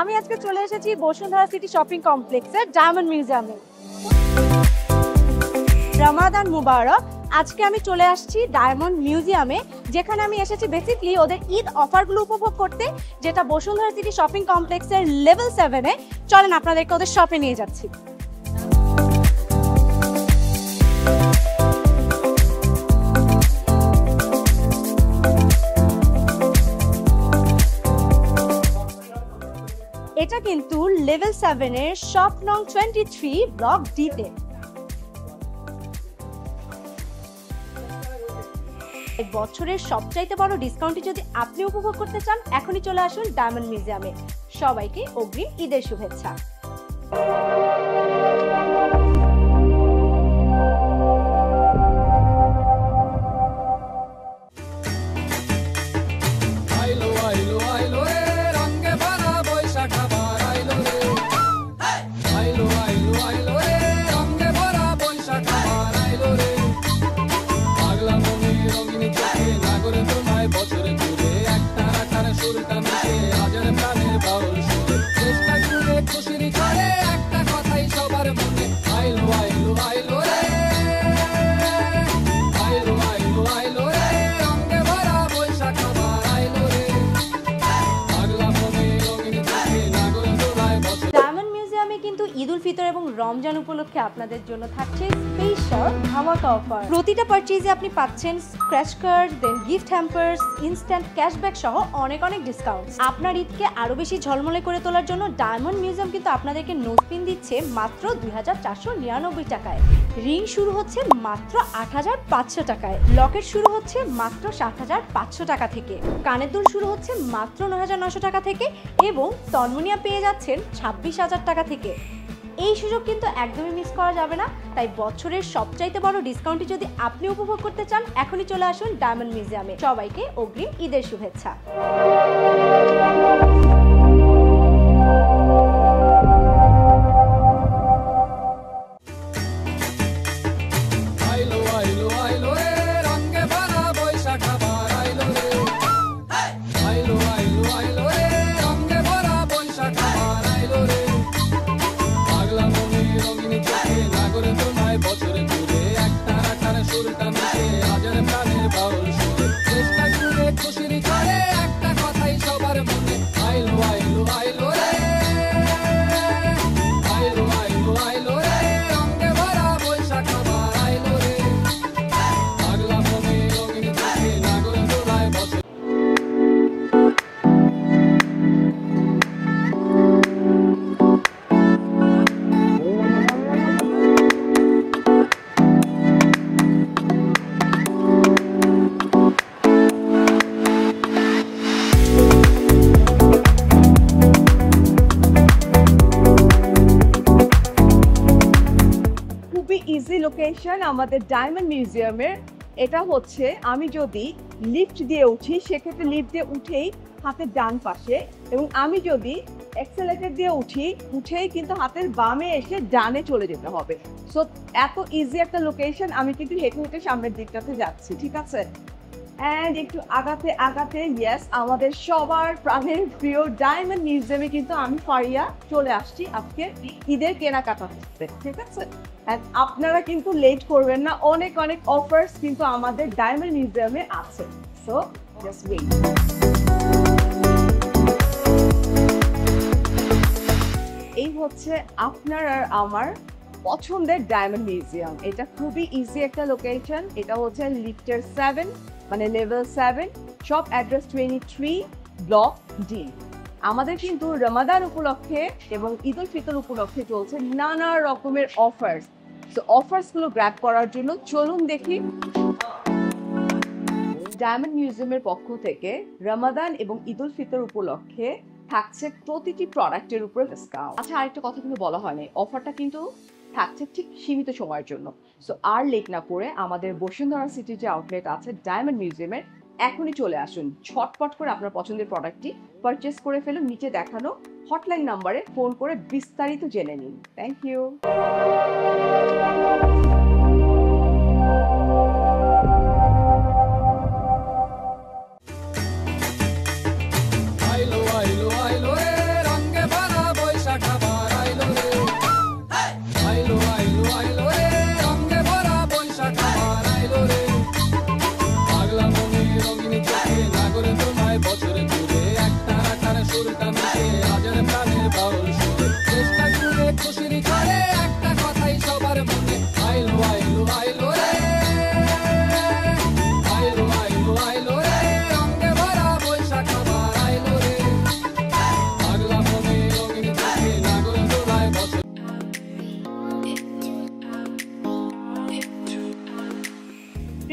আমি আজকে চলে এসেছি বসুন্ধরা সিটি শপিং কমপ্লেক্সের ডায়মন্ড মিউজিয়ামে। রমাদান মুবারক। আজকে আমি চলে আসছি ডায়মন্ড মিউজিয়ামে, যেখানে আমি এসেছি বেসিক্যালি ওদের ঈদ অফারগুলো উপভোগ করতে, যেটা বসুন্ধরা সিটি শপিং কমপ্লেক্সের লেভেল 7-এ। চলেন আপনাদেরকে ওদের শপে নিয়ে যাচ্ছি। এটা কিন্তু লেভেল 7-এর শপ নং 23 ব্লক ডি-তে। বছরের সবচাইতে বড় ডিসকাউন্টটি যদি আপনি উপভোগ করতে চান, এখনই চলে আসুন ডায়মন্ড মিউজিয়ামে। সবাইকে অগ্রিম ঈদের শুভেচ্ছা। ঈদ উল ফিতর এবং রমজান উপলক্ষে আপনাদের জন্য থাকছে স্পেশাল ধামাকা অফার। প্রতিটা পারচেজে আপনি পাচ্ছেন স্ক্র্যাচ কার্ড, দেন গিফট হ্যাম্পারস, ইনস্ট্যান্ট ক্যাশব্যাক সহ অনেক ডিসকাউন্ট। আপনার ঈদকে আরো বেশি ঝলমলে করে তোলার জন্য ডায়মন্ড মিউজিয়াম কিন্তু আপনাদেরকে নোজপিন দিচ্ছে মাত্র 2499 টাকায়। রিং শুরু হচ্ছে মাত্র 8500 টাকায়। লকেট শুরু হচ্ছে মাত্র 7500 টাকা থেকে। কানের দুল শুরু হচ্ছে মাত্র 9900 টাকা থেকে এবং তন্মনিয়া পেয়ে যাচ্ছেন 26000 টাকা থেকে। এই সুযোগ কিন্তু একদমই মিস করা যাবে না। তাই বছরের সবচাইতে বড় ডিসকাউন্টটি যদি আপনি উপভোগ করতে চান, এখনই চলে আসুন ডায়মন্ড মিউজিয়ামে। সবাইকে অগ্রিম ঈদের শুভেচ্ছা। ইজি লোকেশন আমাদের ডায়মন্ড মিউজিয়ামের। এটা হচ্ছে আমি যদি লিফট দিয়ে উঠি, সেক্ষেত্রে লিফট দিয়ে উঠেই হাতের ডান পাশে, এবং আমি যদি এক্সেলেটর দিয়ে উঠেই কিন্তু হাতের বামে এসে ডানে চলে যেতে হবে। সো এত ইজি একটা লোকেশন। আমি কিন্তু হেঁটে হেঁটে সামনের দিকটাতে যাচ্ছি, ঠিক আছে? অ্যান্ড একটু আগাতে ইয়েস, আমাদের সবার প্রাণের প্রিয় ডায়মন্ড মিউজিয়ামে কিন্তু আমি ফারিয়া চলে আসছি আজকে ঈদের কেনাকাটা করতে, ঠিক আছে? অ্যান্ড আপনারা কিন্তু লেট করবেন না, অনেক অফার্স কিন্তু আমাদের ডায়মন্ড মিউজিয়ামে আছে। So just wait. এই হচ্ছে আপনার আর আমার পছন্দের ডায়মন্ড মিউজিয়াম। এটা খুবই ইজি একটা লোকেশন। এটা হচ্ছে লিফটের 7 মানে level 7, shop address 23 block D. আমাদের কিন্তু রমাদান উপলক্ষে এবং ঈদ উল ফিতর উপলক্ষে চলছে নানা রকমের অফার্স। তো অফার্সগুলো গ্র্যাব করার জন্য চলুন দেখি। ডায়মন্ড মিউজিয়ামের পক্ষ থেকে রমাদান এবং ঈদ উল ফিতর উপলক্ষে থাকছে প্রতিটি প্রোডাক্টের উপর ডিসকাউন্ট। আচ্ছা, আরেকটা কথা কিন্তু বলা হয়নি, অফারটা কিন্তু থাকছে ঠিক সীমিত সময়ের জন্য। সো আর লেট না করে আমাদের বসুন্ধরা সিটি যে আউটলেট আছে ডায়মন্ড মিউজিয়ামের, এখনই চলে আসুন। ঝটপট করে আপনার পছন্দের প্রোডাক্টটি পারচেস করে ফেলুন। নিচে দেখানো হটলাইন নাম্বারে ফোন করে বিস্তারিত জেনে নিন। Thank you. আইলো আইলো আইলো রে রঙে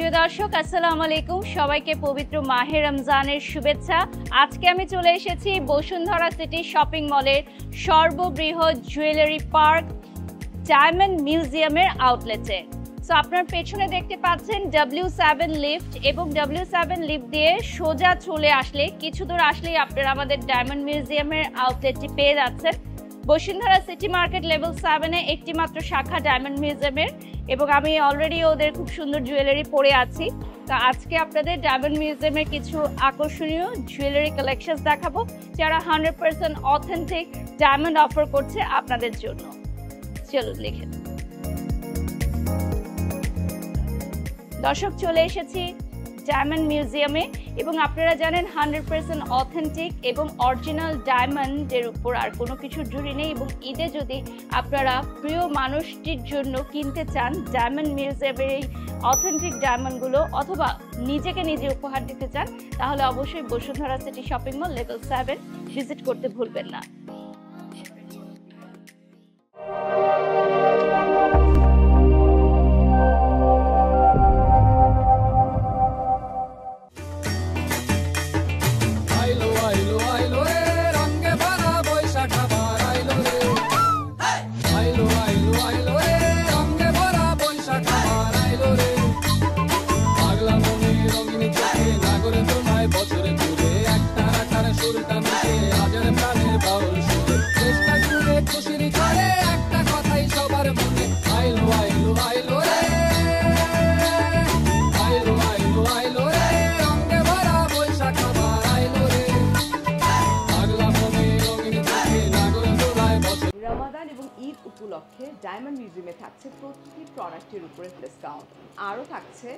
প্রিয় দর্শক আসসালামু আলাইকুম, সবাইকে পবিত্র মাহে রমজানের শুভেচ্ছা। আজকে আমি চলে এসেছি বসুন্ধরা সিটি শপিং মলের সর্ববৃহৎ জুয়েলারি পার্ক ডায়মন্ড মিউজিয়ামের আউটলেটে। সো আপনার পেছনে দেখতে পাচ্ছেন W7 লিফট, এবং W7 লিফট দিয়ে সোজা চলে আসলে কিছু দূর আসলেই আপনারা আমাদের ডায়মন্ড মিউজিয়ামের আউটলেটটি পেয়ে যাচ্ছেন। বসুন্ধরা সিটি মার্কেট লেভেল 7-এ একটি মাত্র শাখা ডায়মন্ড মিউজিয়ামের, এবং আমি অলরেডি ওদের খুব সুন্দর জুয়েলারি পরে আছি। তো আজকে আপনাদের ডায়মন্ড মিউজিয়ামের কিছু আকর্ষণীয় জুয়েলারি কালেকশন দেখাবো, যারা 100% অথেন্টিক ডায়মন্ড অফার করছে আপনাদের জন্য। চলুন লিখে দর্শক চলে এসেছি ডায়মন্ড মিউজিয়ামে, এবং আপনারা জানেন 100% অথেন্টিক এবং অরিজিনাল ডায়মন্ডের উপর আর কোনো কিছু জুড়ি নেই। এবং ঈদে যদি আপনারা প্রিয় মানুষটির জন্য কিনতে চান ডায়মন্ড মিউজিয়ামের এই অথেন্টিক ডায়মন্ডগুলো, অথবা নিজেকে নিজে উপহার দিতে চান, তাহলে অবশ্যই Bashundhara City shopping mall level 7 visit করতে ভুলবেন না। উপলক্ষে ডায়মন্ড মিউজিয়ামে থাকছে প্রতিটি প্রোডাক্টের উপরে ডিসকাউন্ট, আরও থাকছে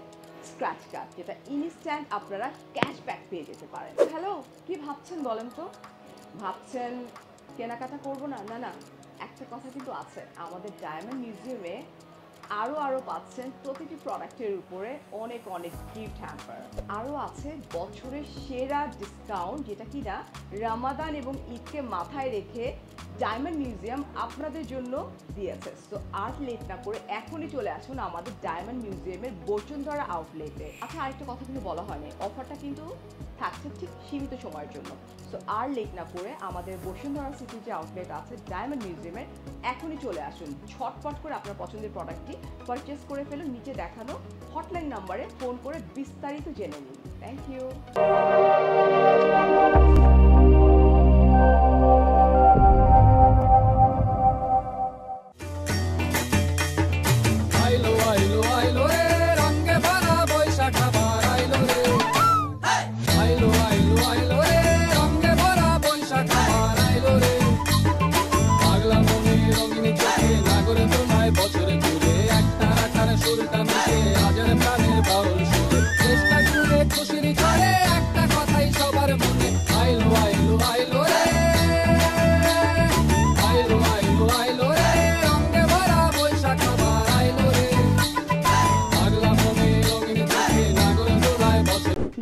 স্ক্র্যাচ কার্ড, যেটা ইনস্ট্যান্ট আপনারা ক্যাশব্যাক পেয়ে যেতে পারেন। হ্যালো, কি ভাবছেন বলেন তো? ভাবছেন কেনাকাটা করবো না? না না, একটা কথা কিন্তু আছে, আমাদের ডায়মন্ড মিউজিয়ামে আরও পাচ্ছেন প্রতিটি প্রোডাক্টের উপরে অনেক গিফট হ্যাম্পার, আরও আছে বছরের সেরা ডিসকাউন্ট, যেটা কিনা রমাদান এবং ঈদকে মাথায় রেখে ডায়মন্ড মিউজিয়াম আপনাদের জন্য দিয়েছে। সো আর লেট না করে এখনই চলে আসুন আমাদের ডায়মন্ড মিউজিয়ামের বসুন্ধরা আউটলেটে। আচ্ছা, আরেকটা কথা কিন্তু বলা হয়নি, অফারটা কিন্তু থাকছে ঠিক সীমিত সময়ের জন্য। সো আর লেট না করে আমাদের বসুন্ধরা সিটির যে আউটলেট আছে ডায়মন্ড মিউজিয়ামের, এখনই চলে আসুন। ঝটপট করে আপনার পছন্দের প্রোডাক্টটি পারচেস করে ফেলুন। নিচে দেখানো হটলাইন নাম্বারে ফোন করে বিস্তারিত জেনে নিন। Thank you.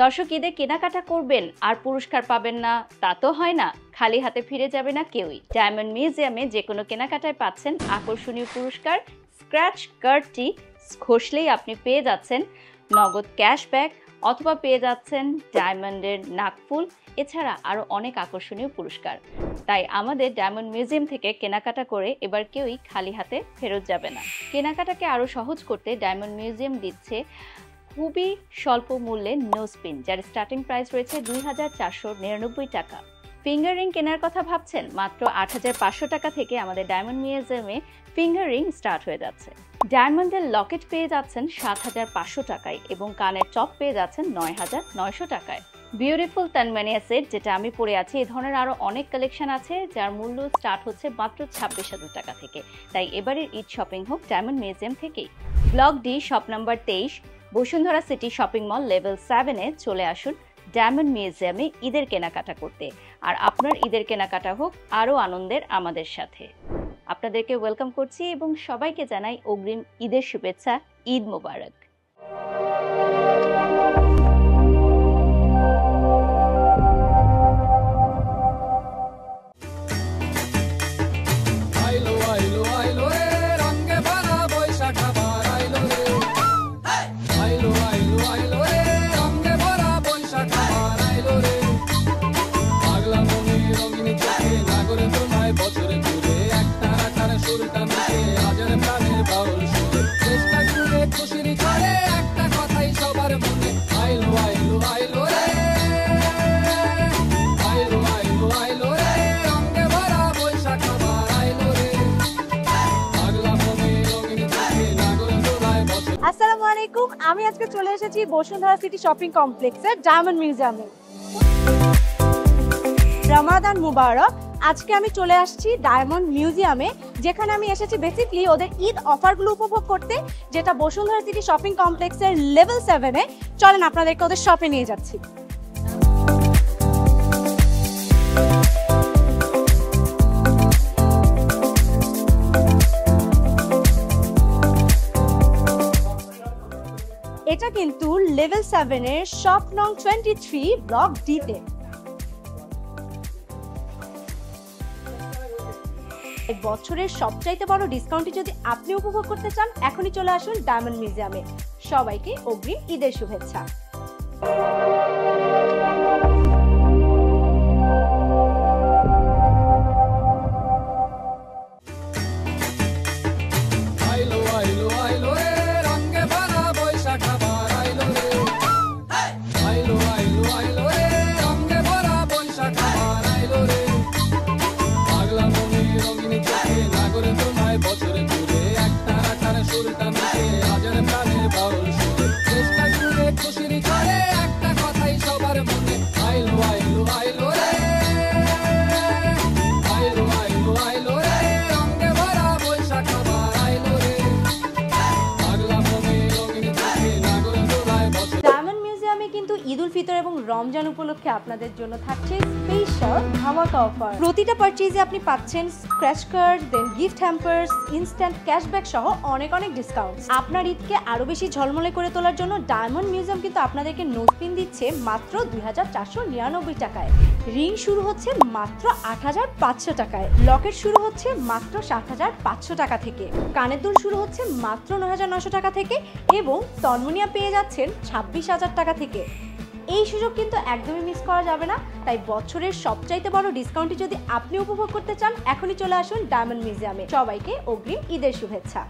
দর্শক, ঈদে কেনাকাটা করবেন আর পুরস্কার পাবেন না তা তো হয় না, খালি হাতে ফিরে যাবে না কেউই। ডায়মন্ড মিউজিয়ামে যে কোনো কেনাকাটায় পাচ্ছেন আকর্ষণীয় পুরস্কার। স্ক্র্যাচ কার্ডটি ঘষলেই আপনি পেয়ে যাচ্ছেন নগদ ক্যাশব্যাক, অথবা পেয়ে যাচ্ছেন ডায়মন্ডের নাকফুল, এছাড়া আরও অনেক আকর্ষণীয় পুরস্কার। তাই আমাদের ডায়মন্ড মিউজিয়াম থেকে কেনাকাটা করে এবার কেউই খালি হাতে ফেরত যাবে না। কেনাকাটাকে আরও সহজ করতে ডায়মন্ড মিউজিয়াম দিচ্ছে খুবই স্বল্প মূল্যে নোজপিন, যার স্টার্টিং প্রাইস রয়েছে 2499 টাকা। ফিঙ্গার রিং কেনার কথা ভাবছেন? মাত্র 8500 টাকা থেকে আমাদের ডায়মন্ড মিউজিয়ামে ফিঙ্গার রিং স্টার্ট হয়ে যাচ্ছে। ডায়মন্ডের লকেট পেয়ে যাচ্ছেন 7500 টাকায়, এবং কানের চপ পেয়ে যাচ্ছেন 9900 টাকায়। বিউটিফুল তানমানিয়া সেট, যেটা আমি পরে আছি, এই ধরনের আরও অনেক কালেকশন আছে যার মূল্য স্টার্ট হচ্ছে মাত্র 26,000 টাকা থেকে। তাই এবারের ঈদ শপিং হোক ডায়মন্ড মিউজিয়াম থেকেই। Block D, shop number 23, Bashundhara City shopping mall level 7-এ চলে আসুন ডায়মন্ড মিউজিয়ামে ঈদের কেনাকাটা করতে। আর আপনার ঈদের কেনাকাটা হোক আরও আনন্দের আমাদের সাথে। আপনাদেরকে ওয়েলকাম করছি এবং সবাইকে জানাই অগ্রিম ঈদের শুভেচ্ছা। ঈদ মোবারক। আইলো আমি আজকে চলে এসেছি বসুন্ধরা সিটি শপিং কমপ্লেক্সের ডায়মন্ড মিউজিয়ামে। রমাদান মুবারক। আজকে আমি চলে আসছি ডায়মন্ড মিউজিয়ামে, যেখানে আমি এসেছি বেসিকলি ওদের ঈদ অফারগুলো উপভোগ করতে, যেটা বসুন্ধরা সিটি শপিং কমপ্লেক্সের লেভেল 7-এ। চলেন আপনাদেরকে ওদের শপে নিয়ে যাচ্ছি। এটা কিন্তু লেভেল 7-এর শপ নং 23 ব্লক ডি-তে। বছরের সবচাইতে বড় ডিসকাউন্টটি যদি আপনি উপভোগ করতে চান, এখনই চলে আসুন ডায়মন্ড মিউজিয়ামে। সবাইকে অগ্রিম ঈদের শুভেচ্ছা। ঈদ উল ফিতর এবং রমজান উপলক্ষে আপনাদের জন্য থাকছে স্পেশাল ধামাকা অফার। প্রতিটা পারচেজে আপনি পাচ্ছেন স্ক্র্যাচ কার্ড, দেন গিফট হ্যাম্পারস, ইনস্ট্যান্ট ক্যাশব্যাক সহ অনেক অনেক ডিসকাউন্ট। আপনার ঈদকে আরো বেশি ঝলমলে করে তোলার জন্য ডায়মন্ড মিউজিয়াম কিন্তু আপনাদেরকে নোটপিন দিচ্ছে মাত্র 2499 টাকায়। রিং শুরু হচ্ছে মাত্র 8500 টাকায়। লকেট শুরু হচ্ছে মাত্র 7500 টাকা থেকে। কানের দুল শুরু হচ্ছে মাত্র 9900 টাকা থেকে এবং তন্মনিয়া পেয়ে যাচ্ছেন 26000 টাকা থেকে। এই সুযোগ কিন্তু একদমই মিস করা যাবে না। তাই বছরের সবচাইতে বড় ডিসকাউন্টটি যদি আপনি উপভোগ করতে চান, এখনই চলে আসুন ডায়মন্ড মিউজিয়ামে। সবাইকে অগ্রিম ঈদের শুভেচ্ছা।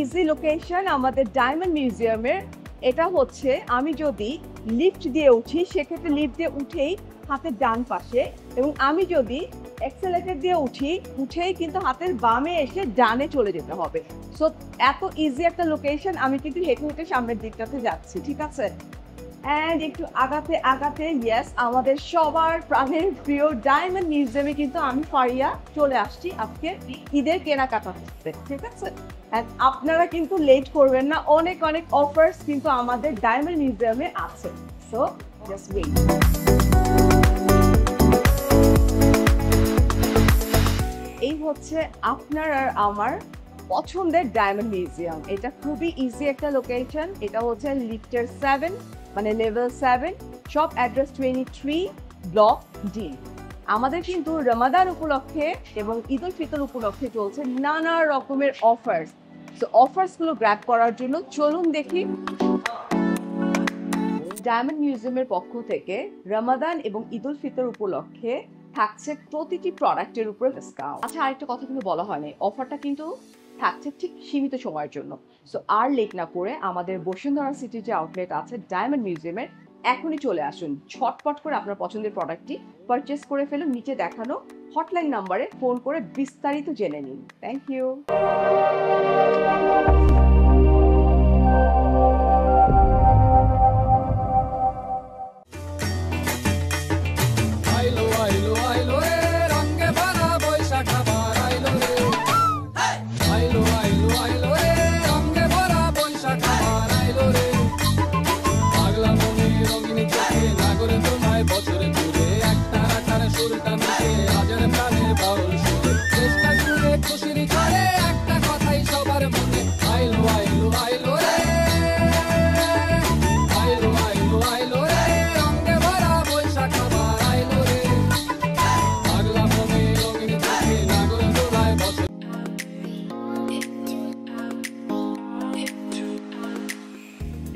ইজি লোকেশন আমাদের ডায়মন্ড মিউজিয়ামের। এটা হচ্ছে আমি যদি লিফট দিয়ে উঠি, সেক্ষেত্রে লিফট দিয়ে উঠেই হাতের ডান পাশে, এবং আমি যদি এক্সেলেটর দিয়ে উঠেই কিন্তু হাতের বামে এসে ডানে চলে যেতে হবে। সো এত ইজি একটা লোকেশন। আমি কিন্তু হেঁটে হেঁটে সামনের দিকটাতে যাচ্ছি, ঠিক আছে? অ্যান্ড একটু আগাতে ইয়েস, আমাদের সবার প্রাণের প্রিয় ডায়মন্ড মিউজিয়ামে কিন্তু আমি ফারিয়া চলে আসছি আজকে ঈদের কেনাকাটা করতে, ঠিক আছে? অ্যান্ড আপনারা কিন্তু লেট করবেন না, অনেক অনেক অফার্স কিন্তু আমাদের ডায়মন্ড মিউজিয়ামে আছে। So just wait. এই হচ্ছে আপনার আর আমার পছন্দের ডায়মন্ড মিউজিয়াম। এটা খুবই ইজি একটা লোকেশন। এটা হচ্ছে লিফটের 7 মানে level 7, shop address 23 block D. আমাদের কিন্তু রমাদান উপলক্ষে এবং ঈদ উল ফিতর উপলক্ষে চলছে নানা রকমের অফার্স। সো অফার্সগুলো গ্র্যাব করার জন্য চলুন দেখি। ডায়মন্ড মিউজিয়ামের পক্ষ থেকে রমাদান এবং ঈদ উল ফিতর উপলক্ষে থাকছে প্রতিটি প্রোডাক্টের উপরে ডিসকাউন্ট। আচ্ছা, আরেকটা কথা কিন্তু বলা হয়নি, অফারটা কিন্তু থাকছে ঠিক সীমিত সময়ের জন্য। সো আর লেট না করে আমাদের বসুন্ধরা সিটির যে আউটলেট আছে ডায়মন্ড মিউজিয়ামের, এখনই চলে আসুন। ঝটপট করে আপনার পছন্দের প্রোডাক্টটি পারচেস করে ফেলুন। নিচে দেখানো হটলাইন নাম্বারে ফোন করে বিস্তারিত জেনে নিন। Thank you. আইলো আইলো আইলো রে রঙে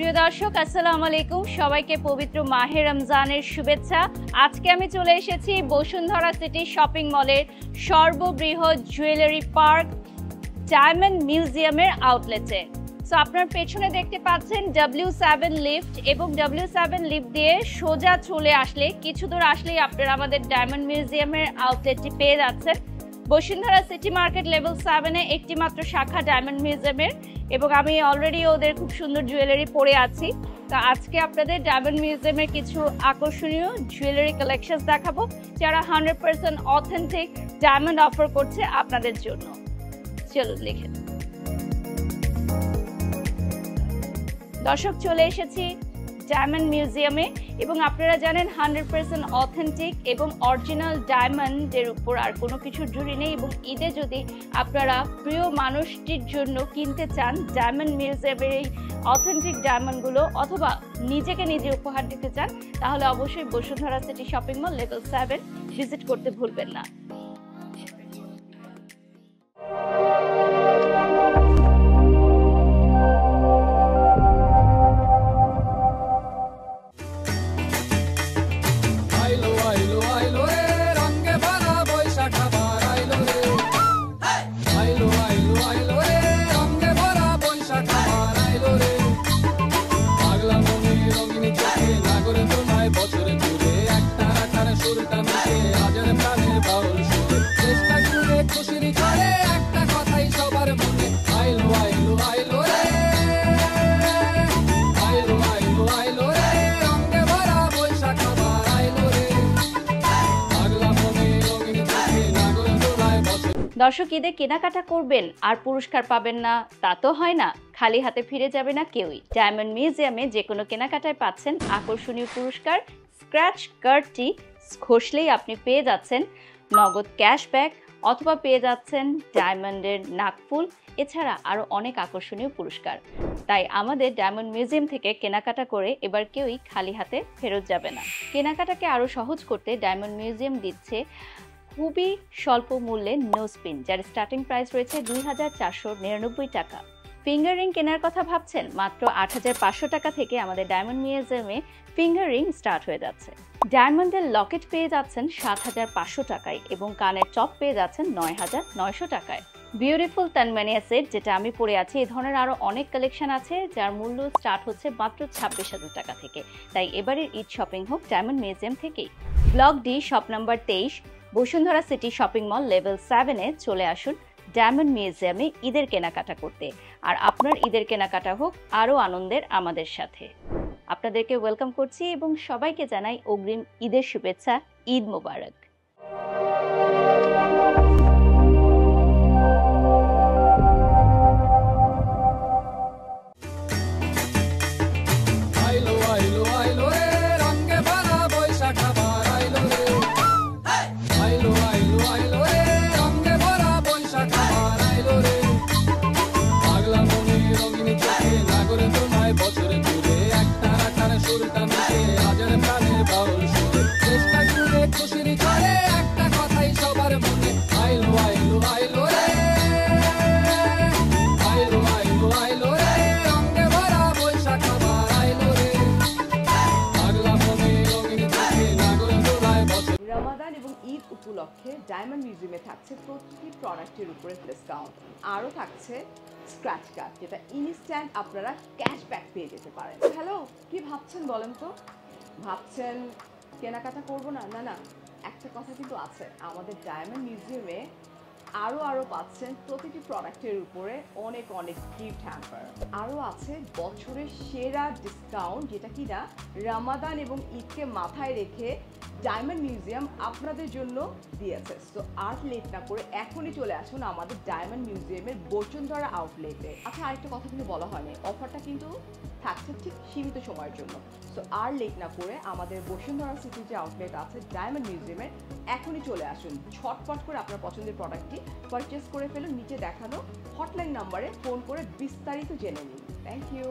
প্রিয় দর্শক, আসসালামু আলাইকুম। সবাইকে পবিত্র মাহে রমজানের শুভেচ্ছা। আজকে আমি চলে এসেছি বসুন্ধরা সিটি শপিং মলের সর্ববৃহৎ জুয়েলারি পার্ক ডায়মন্ড মিউজিয়ামের আউটলেটে। সো আপনার পেছনে দেখতে পাচ্ছেন W7 লিফট, এবং W7 লিফট দিয়ে সোজা চলে আসলে কিছু দূর আসলেই আপনারা আমাদের ডায়মন্ড মিউজিয়ামের আউটলেটটি পেয়ে যাচ্ছেন। বসুন্ধরা সিটি মার্কেট লেভেল 7-এ একটি মাত্র শাখা ডায়মন্ড মিউজিয়ামের, এবং আমি অলরেডি ওদের খুব সুন্দর জুয়েলারি পরে আছি। তো আজকে আপনাদের ডায়মন্ড মিউজিয়ামের কিছু আকর্ষণীয় জুয়েলারি কালেকশন দেখাবো, যারা 100% অথেন্টিক ডায়মন্ড অফার করছে আপনাদের জন্য। চলুন লিখে। দর্শক, চলে এসেছি ডায়মন্ড মিউজিয়ামে, এবং আপনারা জানেন 100% অথেন্টিক এবং অরিজিনাল ডায়মন্ডের উপর আর কোনো কিছু জুড়ি নেই। এবং ঈদে যদি আপনারা প্রিয় মানুষটির জন্য কিনতে চান ডায়মন্ড মিউজিয়ামের এই অথেন্টিক ডায়মন্ডগুলো, অথবা নিজেকে নিজে উপহার দিতে চান, তাহলে অবশ্যই Bashundhara City shopping mall level 7 visit করতে ভুলবেন না। দর্শক, ঈদে কেনাকাটা করবেন আর পুরস্কার পাবেন না, তা তো হয় না। খালি হাতে ফিরে যাবে না কেউই। ডায়মন্ড মিউজিয়ামে যে কোনো কেনাকাটায় পাচ্ছেন আকর্ষণীয় পুরস্কার। স্ক্র্যাচ কার্ডটি ঘষলেই আপনি পেয়ে যাচ্ছেন নগদ ক্যাশব্যাক, অথবা পেয়ে যাচ্ছেন ডায়মন্ডের নাকফুল, এছাড়া আরও অনেক আকর্ষণীয় পুরস্কার। তাই আমাদের ডায়মন্ড মিউজিয়াম থেকে কেনাকাটা করে এবার কেউই খালি হাতে ফেরত যাবে না। কেনাকাটাকে আরও সহজ করতে ডায়মন্ড মিউজিয়াম দিচ্ছে খুবই স্বল্প মূল্যে নোজপিন, যার স্টার্টিং প্রাইস রয়েছে 2499 টাকা। ফিঙ্গার রিং কেনার কথা ভাবছেন? মাত্র 8500 টাকা থেকে আমাদের ডায়মন্ড মিউজিয়ামে ফিঙ্গার রিং স্টার্ট হয়ে যাচ্ছে। ডায়মন্ডের লকেট পেয়ে যাচ্ছেন 7500 টাকায়, এবং কানের টপ পেয়ে যাচ্ছেন 9900 টাকায়। বিউটিফুল তানমানিয়া সেট, যেটা আমি পরে আছি, এই ধরনের আরও অনেক কালেকশন আছে যার মূল্য স্টার্ট হচ্ছে মাত্র 26,000 টাকা থেকে। তাই এবারের ঈদ শপিং হোক ডায়মন্ড মিউজিয়াম থেকেই। Block D, shop number 23, Bashundhara City shopping mall level 7-এ চলে আসুন ডায়মন্ড মিউজিয়ামে ঈদের কেনাকাটা করতে। আর আপনার ঈদের কেনাকাটা হোক আরও আনন্দের আমাদের সাথে। আপনাদেরকে ওয়েলকাম করছি এবং সবাইকে জানাই অগ্রিম ঈদের শুভেচ্ছা। ঈদ মোবারক। উপলক্ষে ডায়মন্ড মিউজিয়ামে থাকছে প্রতিটি প্রোডাক্টের উপরে ডিসকাউন্ট। আরও থাকছে স্ক্র্যাচ কার্ড, যেটা ইনস্ট্যান্ট আপনারা ক্যাশব্যাক পেয়ে যেতে পারেন। হ্যালো, কি ভাবছেন বলেন তো? ভাবছেন কেনাকাটা করবো না? না না, একটা কথা কিন্তু আছে, আমাদের ডায়মন্ড মিউজিয়ামে আরও পাচ্ছেন প্রতিটি প্রোডাক্টের উপরে অনেক গিফট হ্যাম্পার। আরও আছে বছরের সেরা ডিসকাউন্ট, যেটা কিনা রমাদান এবং ঈদকে মাথায় রেখে ডায়মন্ড মিউজিয়াম আপনাদের জন্য দিয়েছে। সো আর লেট না করে এখনই চলে আসুন আমাদের ডায়মন্ড মিউজিয়ামের বসুন্ধরা আউটলেটে। আচ্ছা, আরেকটা কথা কিন্তু বলা হয়নি, অফারটা কিন্তু থাকছে ঠিক সীমিত সময়ের জন্য। সো আর লেট না করে আমাদের বসুন্ধরা সিটি যে আউটলেট আছে ডায়মন্ড মিউজিয়ামের, এখনই চলে আসুন। ছটপট করে আপনার পছন্দের প্রোডাক্টটি পারচেস করে ফেলুন। নিচে দেখানো হটলাইন নাম্বারে ফোন করে বিস্তারিত জেনে নিন। Thank you.